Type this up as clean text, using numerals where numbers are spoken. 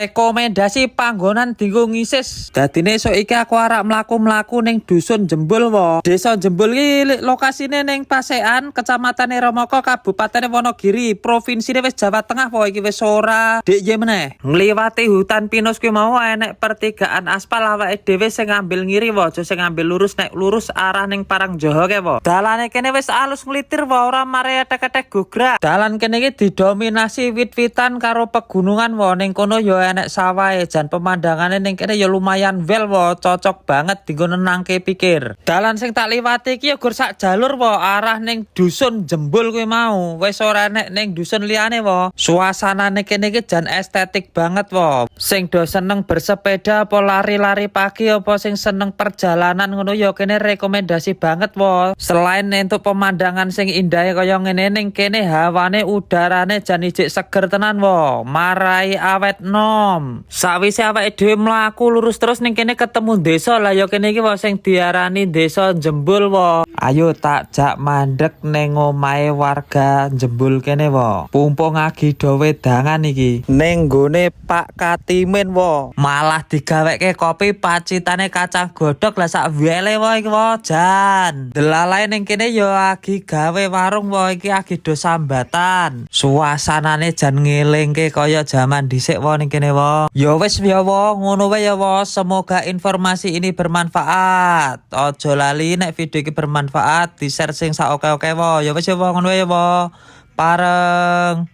Rekomendasi panggonan dienggo ngisis. Dadine esuk iki aku arek mlaku-mlaku ning dusun Jembul wo. Desa Jembul iki lokasine ning Pasekan, Kecamatan Romoko, Kabupaten Wonogiri, provinsine wis Jawa Tengah wo. Iki wis ora dik ye meneh. Ngliwati hutan pinus kuwi mau enek pertigaan aspal awake dhewe sing ngambil ngiri wo, aja sing ngambil lurus nek lurus arah ning Parangjoho ke wo. Dalane kene wis alus nglitir wo, ora mare etek-etek gograk. Dalan kene iki didominasi wit-witan karo pegunungan wo. Ning kono yo enek sawahe jan pemandangane ning kene ya lumayan well wo, cocok banget dienggo nenangke pikir. Dalan sing tak liwati iki ya gur sak jalur wo, arah ning dusun Jembul kuwi mau. Wis ora enek ning dusun liyane wo. Suasanane kene iki jan estetik banget wo. Sing do seneng bersepeda apa lari-lari pagi apa sing seneng perjalanan ngono ya kene rekomendasi banget wo. Selain entuk pemandangan sing indah kaya ngene ning kene hawane udarane jan ijik seger tenan wo. Marai awet nom. Sawise awake dhewe mlaku lurus terus ning kene ketemu desa lah ya kene iki sing diarani Desa Jembul wo. Ayo tak jak mandek ning omahe warga Jembul kene wo. Pumpung agi do wedangan iki. Ning nggone Pak Katimin wo. Malah digaweke kopi pacitane kacang godhog lah sak wele wo iki wo jan. Delalae ning kene ya agi gawe warung wo, iki agi do sambatan. Suasanane jan ngelingke kaya jaman dhisik wo ning kene wo. Ya wis ya wo, ngono wae ya wo. Semoga informasi ini bermanfaat. Ojo lali nek video iki bermanfaat di-share sing sak oke-oke wo. Ya wis ya wo, ngono wae ya wo. Pareng.